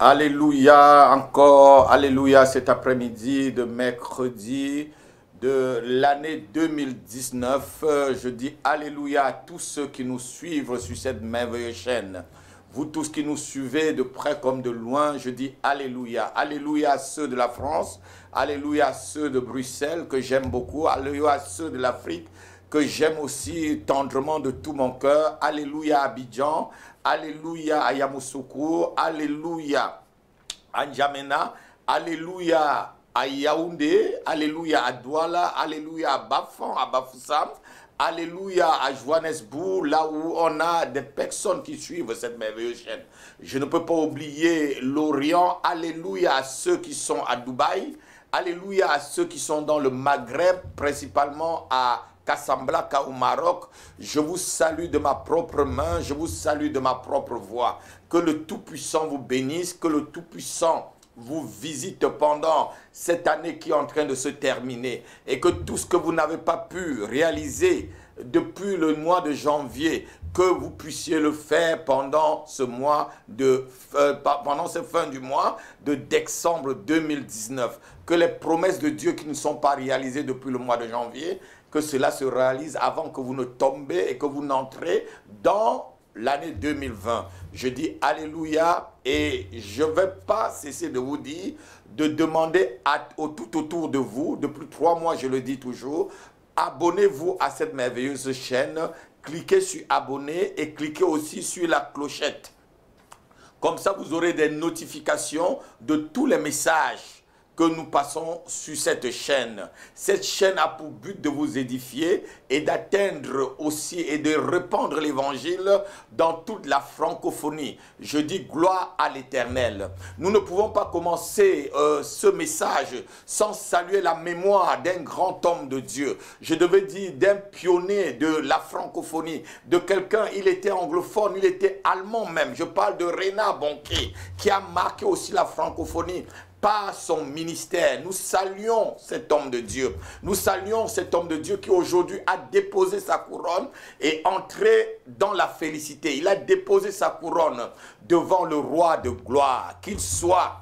Alléluia, encore, alléluia, cet après-midi de mercredi de l'année 2019. Je dis alléluia à tous ceux qui nous suivent sur cette merveilleuse chaîne. Vous tous qui nous suivez de près comme de loin, je dis alléluia. Alléluia à ceux de la France, alléluia à ceux de Bruxelles que j'aime beaucoup, alléluia à ceux de l'Afrique que j'aime aussi tendrement de tout mon cœur. Alléluia à Abidjan, alléluia à Yamoussoukro, alléluia à N'Djamena, alléluia à Yaoundé, alléluia à Douala, alléluia à Bafan, à Bafoussam, alléluia à Johannesburg, là où on a des personnes qui suivent cette merveilleuse chaîne. Je ne peux pas oublier l'Orient, alléluia à ceux qui sont à Dubaï, alléluia à ceux qui sont dans le Maghreb, principalement à Casablanca au Maroc. Je vous salue de ma propre main, je vous salue de ma propre voix. Que le Tout-Puissant vous bénisse, que le Tout-Puissant vous visite pendant cette année qui est en train de se terminer et que tout ce que vous n'avez pas pu réaliser depuis le mois de janvier, que vous puissiez le faire pendant ce mois pendant cette fin du mois de décembre 2019. Que les promesses de Dieu qui ne sont pas réalisées depuis le mois de janvier, que cela se réalise avant que vous ne tombez et que vous n'entrez dans l'année 2020. Je dis alléluia et je ne vais pas cesser de vous dire, de demander tout autour de vous, depuis 3 mois je le dis toujours, abonnez-vous à cette merveilleuse chaîne, cliquez sur abonner et cliquez aussi sur la clochette. Comme ça vous aurez des notifications de tous les messages que nous passons sur cette chaîne. Cette chaîne a pour but de vous édifier et d'atteindre aussi et de répandre l'évangile dans toute la francophonie. Je dis gloire à l'Éternel. Nous ne pouvons pas commencer ce message sans saluer la mémoire d'un grand homme de Dieu. Je devais dire d'un pionnier de la francophonie, de quelqu'un, il était anglophone, il était allemand même. Je parle de Reinhard Bonnke qui a marqué aussi la francophonie par son ministère. Nous saluons cet homme de Dieu. Nous saluons cet homme de Dieu qui aujourd'hui a déposé sa couronne et entré dans la félicité. Il a déposé sa couronne devant le roi de gloire. Qu'il soit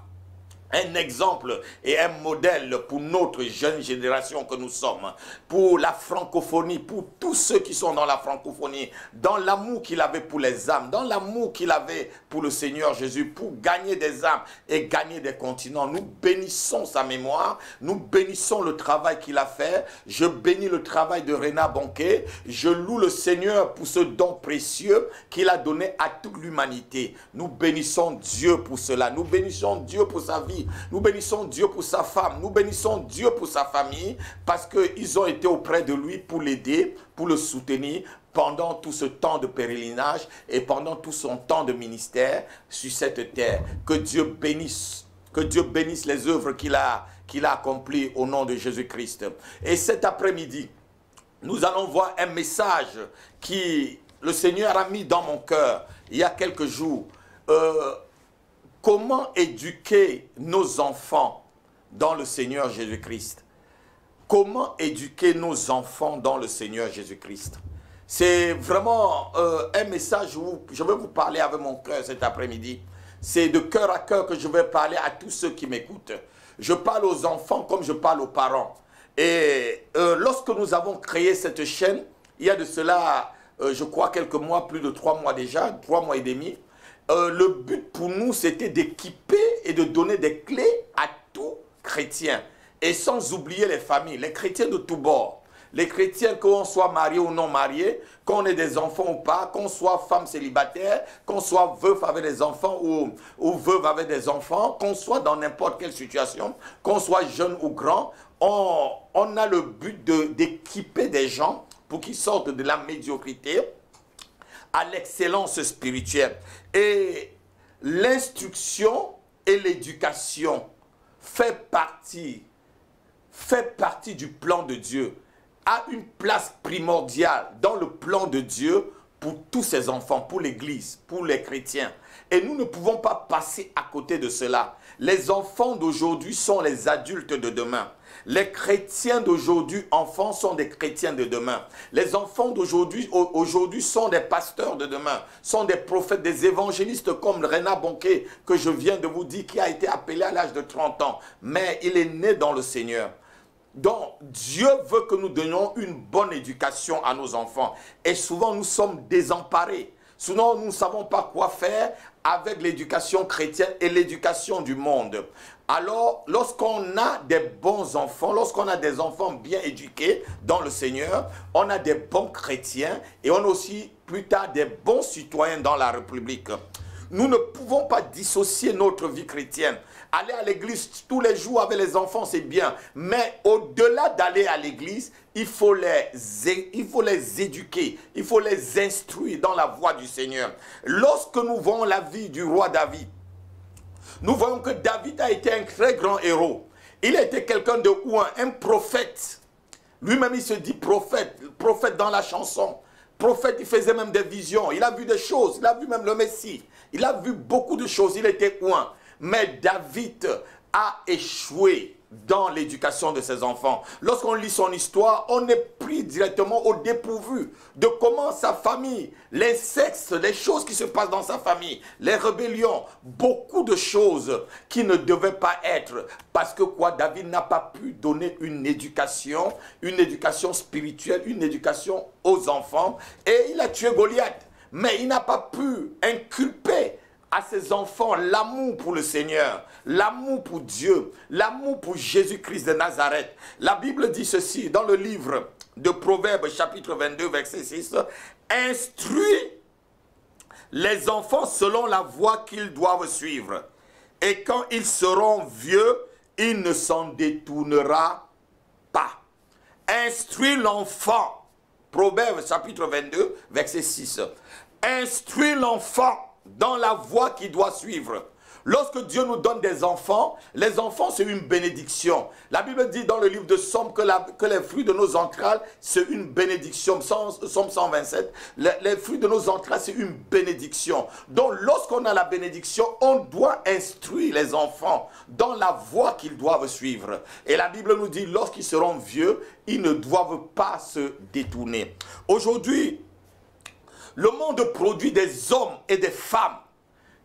un exemple et un modèle pour notre jeune génération que nous sommes, pour la francophonie, pour tous ceux qui sont dans la francophonie, dans l'amour qu'il avait pour les âmes, dans l'amour qu'il avait pour le Seigneur Jésus, pour gagner des âmes et gagner des continents. Nous bénissons sa mémoire, nous bénissons le travail qu'il a fait. Je bénis le travail de Reinhard Bonnke. Je loue le Seigneur pour ce don précieux qu'il a donné à toute l'humanité. Nous bénissons Dieu pour cela. Nous bénissons Dieu pour sa vie. Nous bénissons Dieu pour sa femme, nous bénissons Dieu pour sa famille, parce qu'ils ont été auprès de lui pour l'aider, pour le soutenir pendant tout ce temps de pèlerinage et pendant tout son temps de ministère sur cette terre. Que Dieu bénisse les œuvres qu'il a accomplies au nom de Jésus-Christ. Et cet après-midi, nous allons voir un message qui le Seigneur a mis dans mon cœur il y a quelques jours. Comment éduquer nos enfants dans le Seigneur Jésus-Christ? Comment éduquer nos enfants dans le Seigneur Jésus-Christ? C'est vraiment un message où je vais vous parler avec mon cœur cet après-midi. C'est de cœur à cœur que je vais parler à tous ceux qui m'écoutent. Je parle aux enfants comme je parle aux parents. Et lorsque nous avons créé cette chaîne, il y a de cela, je crois, quelques mois, plus de 3 mois déjà, 3 mois et demi, le but pour nous, c'était d'équiper et de donner des clés à tout chrétien. Et sans oublier les familles, les chrétiens de tous bords. Les chrétiens, qu'on soit marié ou non marié, qu'on ait des enfants ou pas, qu'on soit femme célibataire, qu'on soit veuf avec des enfants ou veuve avec des enfants, qu'on soit dans n'importe quelle situation, qu'on soit jeune ou grand, on a le but d'équiper des gens pour qu'ils sortent de la médiocrité à l'excellence spirituelle. Et l'instruction et l'éducation fait partie du plan de Dieu, a une place primordiale dans le plan de Dieu pour tous ces enfants, pour l'Église, pour les chrétiens. Et nous ne pouvons pas passer à côté de cela. Les enfants d'aujourd'hui sont les adultes de demain. Les chrétiens d'aujourd'hui, enfants, sont des chrétiens de demain. Les enfants d'aujourd'hui sont des pasteurs de demain, sont des prophètes, des évangélistes comme Reinhard Bonnke, que je viens de vous dire, qui a été appelé à l'âge de 30 ans. Mais il est né dans le Seigneur. Donc, Dieu veut que nous donnions une bonne éducation à nos enfants. Et souvent, nous sommes désemparés. Souvent, nous ne savons pas quoi faire avec l'éducation chrétienne et l'éducation du monde. Alors, lorsqu'on a des bons enfants, lorsqu'on a des enfants bien éduqués dans le Seigneur, on a des bons chrétiens et on a aussi plus tard des bons citoyens dans la République. Nous ne pouvons pas dissocier notre vie chrétienne. Aller à l'église tous les jours avec les enfants, c'est bien. Mais au-delà d'aller à l'église, il faut les éduquer, il faut les instruire dans la voie du Seigneur. Lorsque nous voyons la vie du roi David, nous voyons que David a été un très grand héros. Il a été quelqu'un de ouin, un prophète. Lui-même, il se dit prophète, prophète dans la chanson. Prophète, il faisait même des visions. Il a vu des choses, il a vu même le Messie. Il a vu beaucoup de choses, il était ouin. Mais David a échoué dans l'éducation de ses enfants. Lorsqu'on lit son histoire, on est pris directement au dépourvu de comment sa famille, l'inceste, les choses qui se passent dans sa famille, les rébellions, beaucoup de choses qui ne devaient pas être. Parce que quoi, David n'a pas pu donner une éducation spirituelle, une éducation aux enfants. Et il a tué Goliath. Mais il n'a pas pu inculper à ses enfants l'amour pour le Seigneur, l'amour pour Dieu, l'amour pour Jésus-Christ de Nazareth. La Bible dit ceci dans le livre de Proverbes chapitre 22 verset 6. Instruis les enfants selon la voie qu'ils doivent suivre. Et quand ils seront vieux, il ne s'en détournera pas. Instruis l'enfant. Proverbes chapitre 22 verset 6. Instruis l'enfant dans la voie qu'il doit suivre. Lorsque Dieu nous donne des enfants, les enfants c'est une bénédiction. La Bible dit dans le livre de Somme que les fruits de nos entrailles c'est une bénédiction. Somme 127, les fruits de nos entrailles c'est une bénédiction. Donc lorsqu'on a la bénédiction, on doit instruire les enfants dans la voie qu'ils doivent suivre. Et la Bible nous dit lorsqu'ils seront vieux, ils ne doivent pas se détourner. Aujourd'hui, le monde produit des hommes et des femmes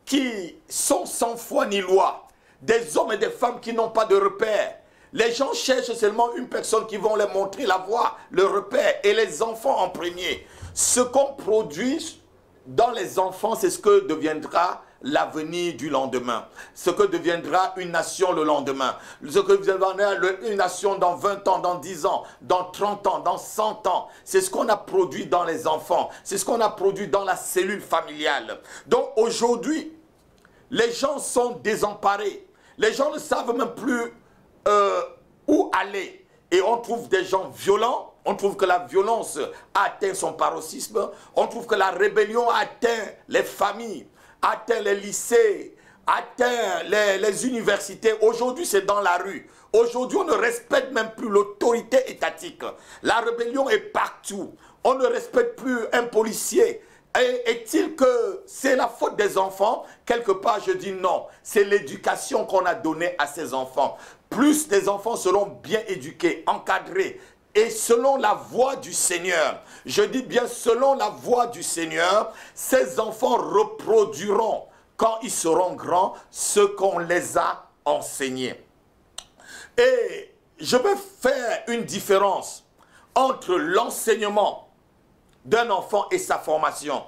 qui sont sans foi ni loi. Des hommes et des femmes qui n'ont pas de repère. Les gens cherchent seulement une personne qui va leur montrer la voie, le repère, et les enfants en premier. Ce qu'on produit dans les enfants, c'est ce que deviendra l'avenir du lendemain. Ce que deviendra une nation le lendemain. Ce que deviendra une nation dans 20 ans, dans 10 ans, dans 30 ans, dans 100 ans. C'est ce qu'on a produit dans les enfants. C'est ce qu'on a produit dans la cellule familiale. Donc aujourd'hui, les gens sont désemparés. Les gens ne savent même plus où aller. Et on trouve des gens violents. On trouve que la violence a atteint son paroxysme. On trouve que la rébellion a atteint les familles, atteint les lycées, atteint les universités. Aujourd'hui, c'est dans la rue. Aujourd'hui, on ne respecte même plus l'autorité étatique. La rébellion est partout. On ne respecte plus un policier. Est-il que c'est la faute des enfants? Quelque part, je dis non. C'est l'éducation qu'on a donnée à ces enfants. Plus les enfants seront bien éduqués, encadrés, et selon la voie du Seigneur, je dis bien selon la voie du Seigneur, ces enfants reproduiront, quand ils seront grands, ce qu'on les a enseignés. Et je veux faire une différence entre l'enseignement d'un enfant et sa formation.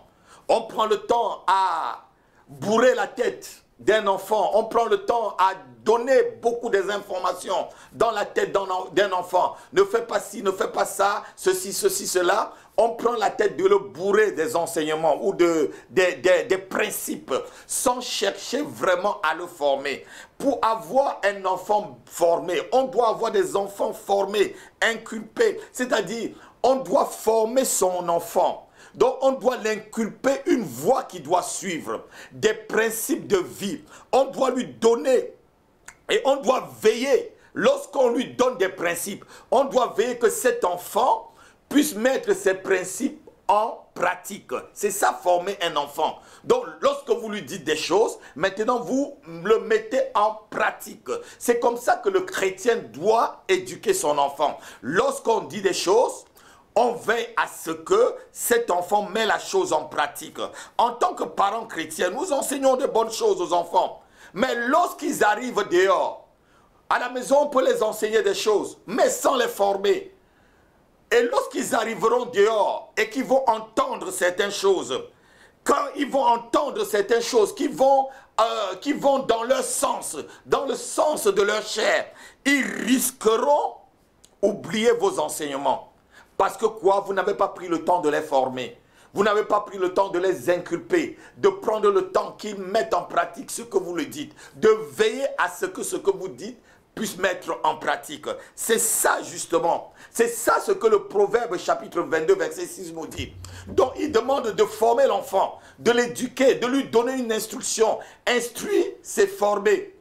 On prend le temps à bourrer la tête d'un enfant, on prend le temps à donner beaucoup des informations dans la tête d'un enfant. Ne fais pas ci, ne fais pas ça, ceci, cela. On prend la tête de le bourrer des enseignements ou des principes sans chercher vraiment à le former. Pour avoir un enfant formé, on doit avoir des enfants formés, inculpés. C'est-à-dire, on doit former son enfant. Donc on doit l'inculper une voie qu'il doit suivre, des principes de vie. On doit lui donner et on doit veiller, lorsqu'on lui donne des principes, on doit veiller que cet enfant puisse mettre ces principes en pratique. C'est ça, former un enfant. Donc, lorsque vous lui dites des choses, maintenant, vous le mettez en pratique. C'est comme ça que le chrétien doit éduquer son enfant. Lorsqu'on dit des choses, on veille à ce que cet enfant met la chose en pratique. En tant que parents chrétiens, nous enseignons de bonnes choses aux enfants. Mais lorsqu'ils arrivent dehors, à la maison, on peut les enseigner des choses, mais sans les former. Et lorsqu'ils arriveront dehors et qu'ils vont entendre certaines choses, quand ils vont entendre certaines choses qui vont dans leur sens, dans le sens de leur chair, ils risqueront d'oublier vos enseignements. Parce que quoi? Vous n'avez pas pris le temps de les former. Vous n'avez pas pris le temps de les inculper, de prendre le temps qu'ils mettent en pratique ce que vous le dites, de veiller à ce que vous dites puisse mettre en pratique. C'est ça justement. C'est ça ce que le Proverbe chapitre 22 verset 6 nous dit. Donc il demande de former l'enfant, de l'éduquer, de lui donner une instruction. Instruire, c'est former.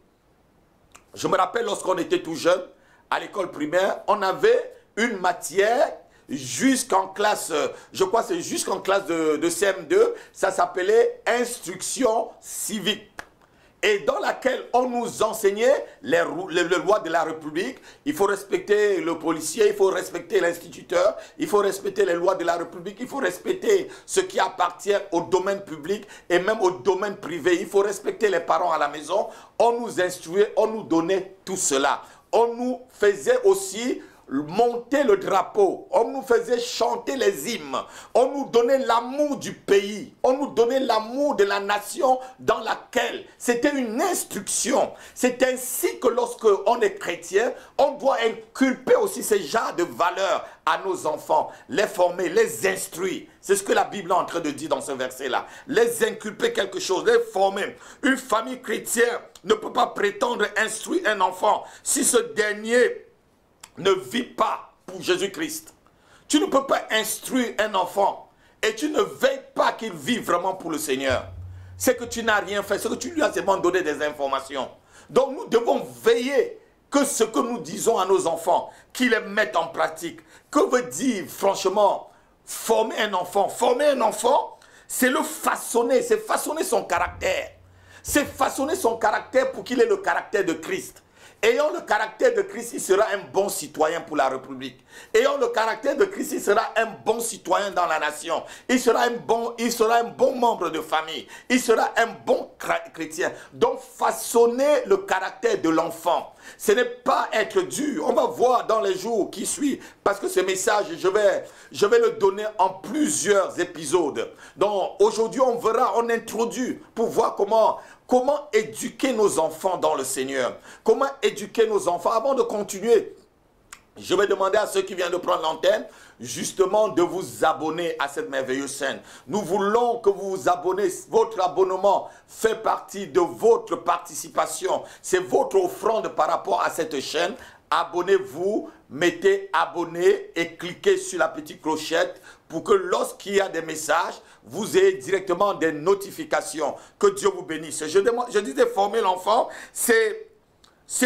Je me rappelle lorsqu'on était tout jeune, à l'école primaire, on avait une matière jusqu'en classe, je crois que c'est jusqu'en classe de CM2, ça s'appelait instruction civique. Et dans laquelle on nous enseignait les lois de la République. Il faut respecter le policier, il faut respecter l'instituteur, il faut respecter les lois de la République, il faut respecter ce qui appartient au domaine public et même au domaine privé. Il faut respecter les parents à la maison. On nous instruisait, on nous donnait tout cela. On nous faisait aussi monter le drapeau, on nous faisait chanter les hymnes, on nous donnait l'amour du pays, on nous donnait l'amour de la nation dans laquelle c'était une instruction. C'est ainsi que lorsque on est chrétien, on doit inculper aussi ces genres de valeurs à nos enfants, les former, les instruire. C'est ce que la Bible est en train de dire dans ce verset-là. Les inculper quelque chose, les former. Une famille chrétienne ne peut pas prétendre instruire un enfant si ce dernier ne vit pas pour Jésus-Christ. Tu ne peux pas instruire un enfant et tu ne veilles pas qu'il vive vraiment pour le Seigneur. C'est que tu n'as rien fait, c'est que tu lui as seulement donné des informations. Donc nous devons veiller que ce que nous disons à nos enfants, qu'ils les mettent en pratique. Que veut dire franchement former un enfant? Former un enfant, c'est le façonner, c'est façonner son caractère. C'est façonner son caractère pour qu'il ait le caractère de Christ. Ayant le caractère de Christ, il sera un bon citoyen pour la République. Ayant le caractère de Christ, il sera un bon citoyen dans la nation. Il sera un bon membre de famille. Il sera un bon chrétien. Donc, façonner le caractère de l'enfant. Ce n'est pas être dur. On va voir dans les jours qui suivent. Parce que ce message, je vais le donner en plusieurs épisodes. Donc, aujourd'hui, on verra, on introduit pour voir comment éduquer nos enfants dans le Seigneur. Comment éduquer nos enfants. Avant de continuer, je vais demander à ceux qui viennent de prendre l'antenne, justement, de vous abonner à cette merveilleuse chaîne. Nous voulons que vous vous abonnez. Votre abonnement fait partie de votre participation. C'est votre offrande par rapport à cette chaîne. Abonnez-vous, mettez abonner et cliquez sur la petite clochette pour que lorsqu'il y a des messages, vous ayez directement des notifications. Que Dieu vous bénisse. Je disais former l'enfant, c'est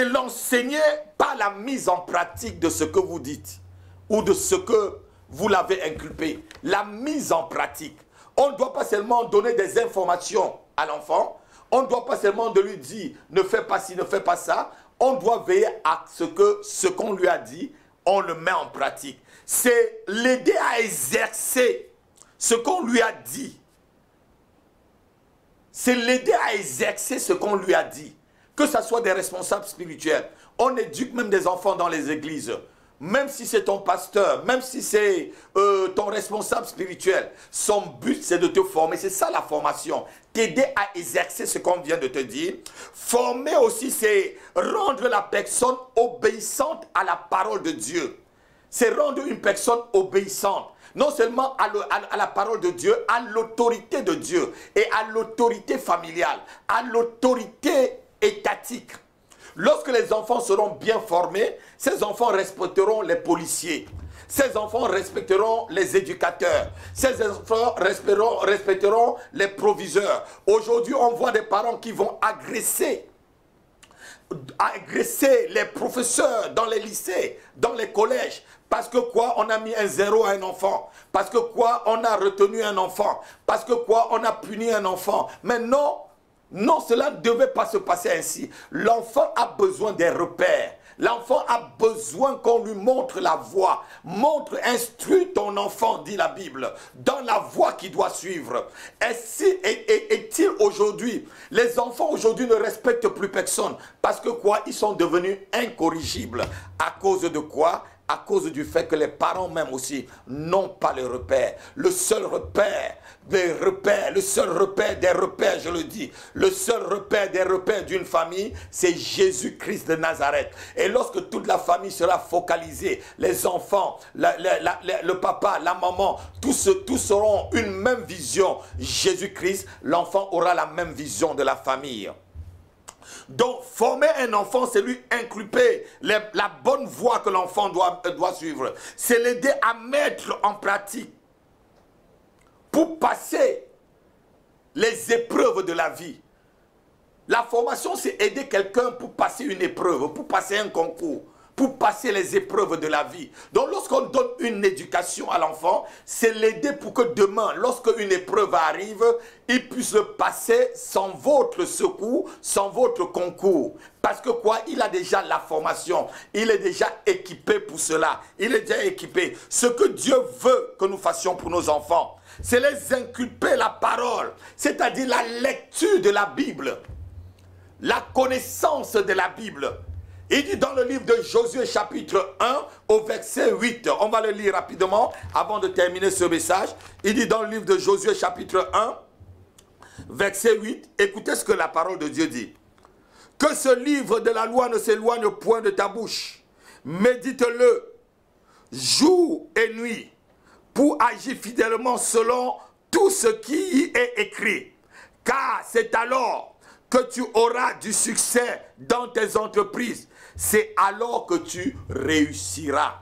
l'enseigner par la mise en pratique de ce que vous dites ou de ce que vous l'avez inculpé. La mise en pratique. On ne doit pas seulement donner des informations à l'enfant. On ne doit pas seulement de lui dire ne fais pas ci, ne fais pas ça. On doit veiller à ce qu'on lui a dit, on le met en pratique. C'est l'aider à exercer ce qu'on lui a dit. C'est l'aider à exercer ce qu'on lui a dit. Que ce soit des responsables spirituels. On éduque même des enfants dans les églises. Même si c'est ton pasteur, même si c'est ton responsable spirituel, son but c'est de te former. C'est ça la formation. T'aider à exercer ce qu'on vient de te dire. Former aussi, c'est rendre la personne obéissante à la parole de Dieu. C'est rendre une personne obéissante. Non seulement à la parole de Dieu, à l'autorité de Dieu et à l'autorité familiale, à l'autorité étatique. Lorsque les enfants seront bien formés, ces enfants respecteront les policiers. Ces enfants respecteront les éducateurs. Ces enfants respecteront les proviseurs. Aujourd'hui, on voit des parents qui vont agresser agresser les professeurs dans les lycées, dans les collèges. Parce que quoi, on a mis un zéro à un enfant. Parce que quoi, on a retenu un enfant. Parce que quoi, on a puni un enfant. Mais non, non, cela ne devait pas se passer ainsi. L'enfant a besoin des repères. L'enfant a besoin qu'on lui montre la voie. Instruis ton enfant, dit la Bible, dans la voie qu'il doit suivre. Est-il aujourd'hui, les enfants aujourd'hui ne respectent plus personne. Parce que quoi, ils sont devenus incorrigibles. À cause de quoi? À cause du fait que les parents même aussi n'ont pas le repère. Le seul repère des repères, le seul repère des repères, je le dis, le seul repère des repères d'une famille, c'est Jésus-Christ de Nazareth. Et lorsque toute la famille sera focalisée, les enfants, le papa, la maman, tous auront une même vision, Jésus-Christ, l'enfant aura la même vision de la famille. Donc, former un enfant, c'est lui inculper la bonne voie que l'enfant doit suivre. C'est l'aider à mettre en pratique pour passer les épreuves de la vie. La formation, c'est aider quelqu'un pour passer une épreuve, pour passer un concours, pour passer les épreuves de la vie. Donc, lorsqu'on donne une éducation à l'enfant, c'est l'aider pour que demain, lorsque une épreuve arrive, il puisse le passer sans votre secours, sans votre concours. Parce que quoi? Il a déjà la formation. Il est déjà équipé pour cela. Il est déjà équipé. Ce que Dieu veut que nous fassions pour nos enfants, c'est les inculper la parole, c'est-à-dire la lecture de la Bible, la connaissance de la Bible. Il dit dans le livre de Josué chapitre 1 au verset 8, on va le lire rapidement avant de terminer ce message. Il dit dans le livre de Josué chapitre 1 verset 8, écoutez ce que la parole de Dieu dit. Que ce livre de la loi ne s'éloigne point de ta bouche. Médite-le jour et nuit pour agir fidèlement selon tout ce qui y est écrit. Car c'est alors que tu auras du succès dans tes entreprises. C'est alors que tu réussiras.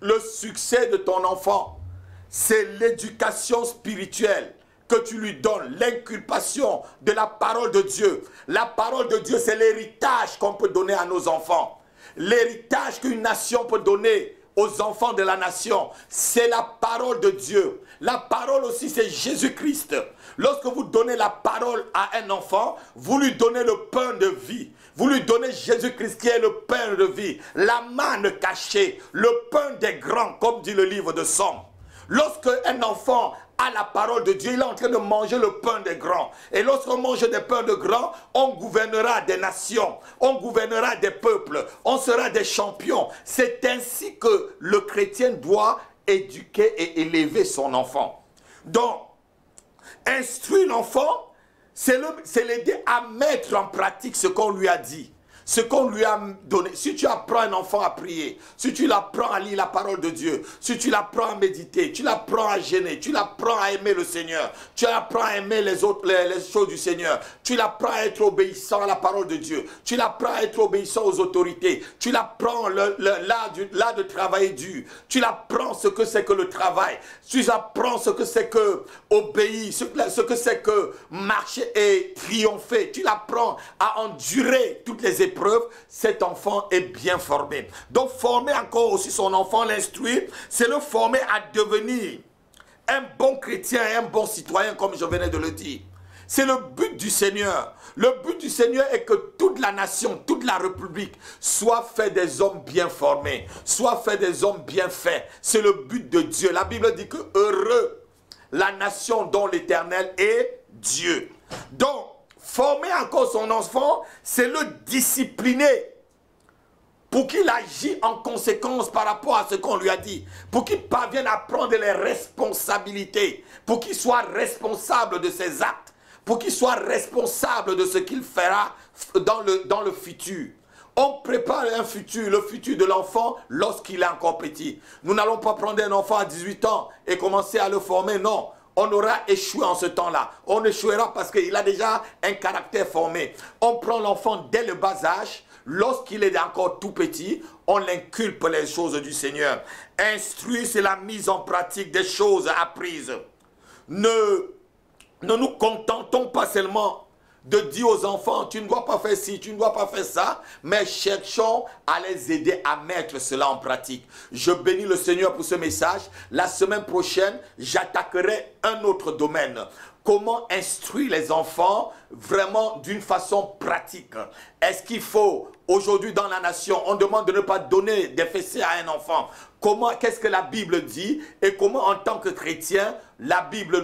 Le succès de ton enfant, c'est l'éducation spirituelle que tu lui donnes, l'inculpation de la parole de Dieu. La parole de Dieu, c'est l'héritage qu'on peut donner à nos enfants. L'héritage qu'une nation peut donner aux enfants de la nation, c'est la parole de Dieu. La parole aussi, c'est Jésus-Christ. Lorsque vous donnez la parole à un enfant, vous lui donnez le pain de vie. Vous lui donnez Jésus-Christ qui est le pain de vie. La manne cachée, le pain des grands, comme dit le livre de Somme. Lorsque un enfant a la parole de Dieu, il est en train de manger le pain des grands. Et lorsqu'on mange des pains de grands, on gouvernera des nations, on gouvernera des peuples, on sera des champions. C'est ainsi que le chrétien doit éduquer et élever son enfant. Donc, instruire l'enfant, c'est l'aider à mettre en pratique ce qu'on lui a dit. Ce qu'on lui a donné. Si tu apprends un enfant à prier, si tu l'apprends à lire la parole de Dieu, si tu l'apprends à méditer, tu l'apprends à jeûner, tu l'apprends à aimer le Seigneur, tu l'apprends à aimer les choses du Seigneur, tu l'apprends à être obéissant à la parole de Dieu, tu l'apprends à être obéissant aux autorités, tu l'apprends l'art de travailler dur, tu l'apprends ce que c'est que le travail, tu apprends ce que c'est que obéir, ce que c'est que marcher et triompher, tu l'apprends à endurer toutes les épreuves. Cet enfant est bien formé. Donc former encore aussi son enfant, l'instruire, c'est le former à devenir un bon chrétien et un bon citoyen, comme je venais de le dire. C'est le but du Seigneur. Le but du Seigneur est que toute la nation, toute la République soit fait des hommes bien formés, soit fait des hommes bien faits. C'est le but de Dieu. La Bible dit que heureux la nation dont l'Éternel est Dieu. Donc, former encore son enfant, c'est le discipliner pour qu'il agisse en conséquence par rapport à ce qu'on lui a dit, pour qu'il parvienne à prendre les responsabilités, pour qu'il soit responsable de ses actes, pour qu'il soit responsable de ce qu'il fera dans le futur. On prépare un futur, le futur de l'enfant lorsqu'il est encore petit. Nous n'allons pas prendre un enfant à 18 ans et commencer à le former, non. On aura échoué en ce temps-là. On échouera parce qu'il a déjà un caractère formé. On prend l'enfant dès le bas âge. Lorsqu'il est encore tout petit, on l'inculpe les choses du Seigneur. Instruire, c'est la mise en pratique des choses apprises. Ne nous contentons pas seulement de dire aux enfants, tu ne dois pas faire ci, tu ne dois pas faire ça, mais cherchons à les aider à mettre cela en pratique. Je bénis le Seigneur pour ce message. La semaine prochaine, j'attaquerai un autre domaine. Comment instruire les enfants vraiment d'une façon pratique? Est-ce qu'il faut, aujourd'hui dans la nation, on demande de ne pas donner des fessées à un enfant? Qu'est-ce que la Bible dit? Et comment en tant que chrétien, la Bible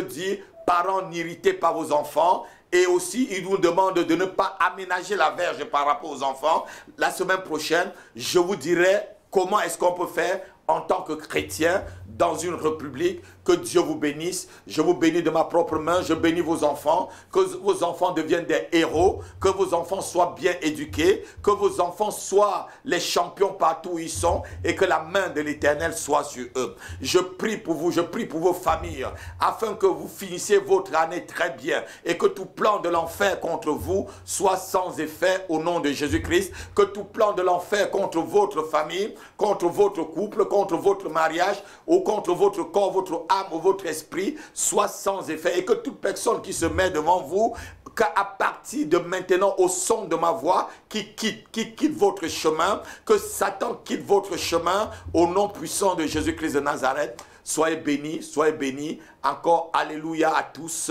dit, parents n'irritez pas vos enfants. Et aussi, il nous demande de ne pas aménager la verge par rapport aux enfants. La semaine prochaine, je vous dirai comment est-ce qu'on peut faire en tant que chrétien dans une république. Que Dieu vous bénisse. Je vous bénis de ma propre main. Je bénis vos enfants. Que vos enfants deviennent des héros. Que vos enfants soient bien éduqués. Que vos enfants soient les champions partout où ils sont. Et que la main de l'Éternel soit sur eux. Je prie pour vous. Je prie pour vos familles. Afin que vous finissiez votre année très bien. Et que tout plan de l'enfer contre vous soit sans effet au nom de Jésus-Christ. Que tout plan de l'enfer contre votre famille, contre votre couple, contre votre mariage ou contre votre corps, votre âme ou votre esprit soit sans effet, et que toute personne qui se met devant vous, qu'à partir de maintenant, au son de ma voix, qui quitte votre chemin, que Satan quitte votre chemin au nom puissant de Jésus-Christ de Nazareth. Soyez bénis, soyez bénis. Encore alléluia à tous.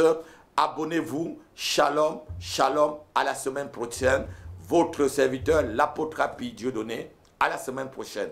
Abonnez-vous. Shalom, shalom. À la semaine prochaine. Votre serviteur, l'apôtre Happy Dieudonné. À la semaine prochaine.